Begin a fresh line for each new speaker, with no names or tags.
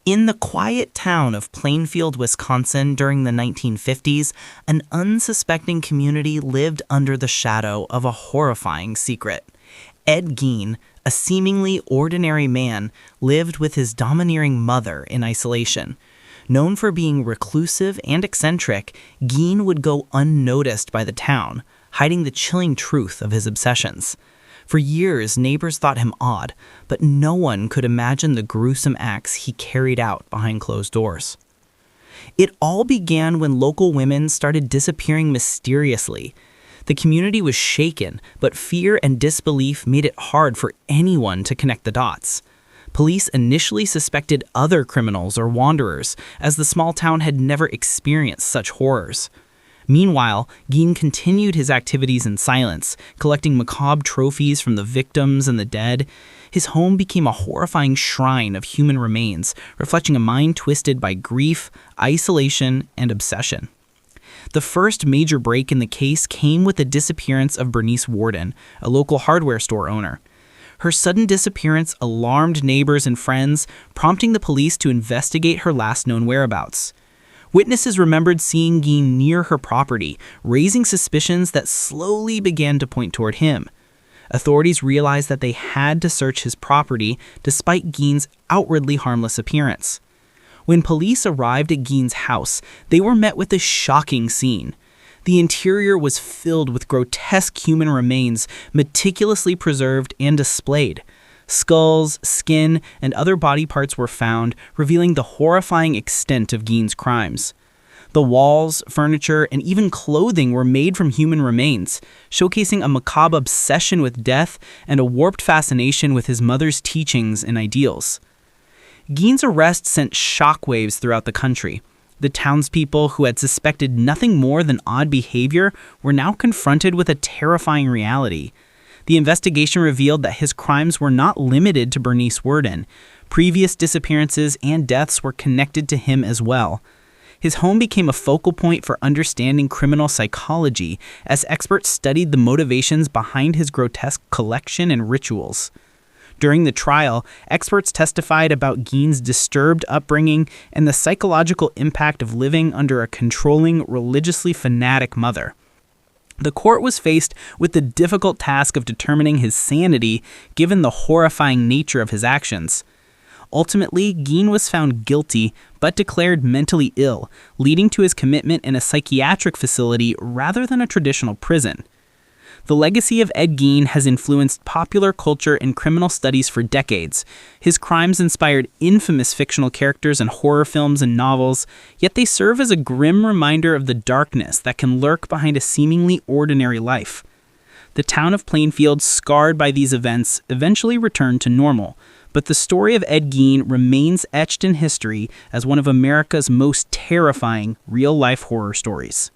In the quiet town of Plainfield, Wisconsin during the 1950s, an unsuspecting community lived under the shadow of a horrifying secret. Ed Gein, a seemingly ordinary man, lived with his domineering mother in isolation. Known for being reclusive and eccentric, Gein would go unnoticed by the town, hiding the chilling truth of his obsessions. For years, neighbors thought him odd, but no one could imagine the gruesome acts he carried out behind closed doors. It all began when local women started disappearing mysteriously. The community was shaken, but fear and disbelief made it hard for anyone to connect the dots. Police initially suspected other criminals or wanderers, as the small town had never experienced such horrors. Meanwhile, Gein continued his activities in silence, collecting macabre trophies from the victims and the dead. His home became a horrifying shrine of human remains, reflecting a mind twisted by grief, isolation, and obsession. The first major break in the case came with the disappearance of Bernice Warden, a local hardware store owner. Her sudden disappearance alarmed neighbors and friends, prompting the police to investigate her last known whereabouts. Witnesses remembered seeing Gein near her property, raising suspicions that slowly began to point toward him. Authorities realized that they had to search his property despite Gein's outwardly harmless appearance. When police arrived at Gein's house, they were met with a shocking scene. The interior was filled with grotesque human remains, meticulously preserved and displayed. Skulls, skin, and other body parts were found, revealing the horrifying extent of Gein's crimes. The walls, furniture, and even clothing were made from human remains, showcasing a macabre obsession with death and a warped fascination with his mother's teachings and ideals. Gein's arrest sent shockwaves throughout the country. The townspeople, who had suspected nothing more than odd behavior, were now confronted with a terrifying reality. The investigation revealed that his crimes were not limited to Bernice Warden. Previous disappearances and deaths were connected to him as well. His home became a focal point for understanding criminal psychology as experts studied the motivations behind his grotesque collection and rituals. During the trial, experts testified about Gein's disturbed upbringing and the psychological impact of living under a controlling, religiously fanatic mother. The court was faced with the difficult task of determining his sanity given the horrifying nature of his actions. Ultimately, Gein was found guilty but declared mentally ill, leading to his commitment in a psychiatric facility rather than a traditional prison. The legacy of Ed Gein has influenced popular culture and criminal studies for decades. His crimes inspired infamous fictional characters in horror films and novels, yet they serve as a grim reminder of the darkness that can lurk behind a seemingly ordinary life. The town of Plainfield, scarred by these events, eventually returned to normal, but the story of Ed Gein remains etched in history as one of America's most terrifying real-life horror stories.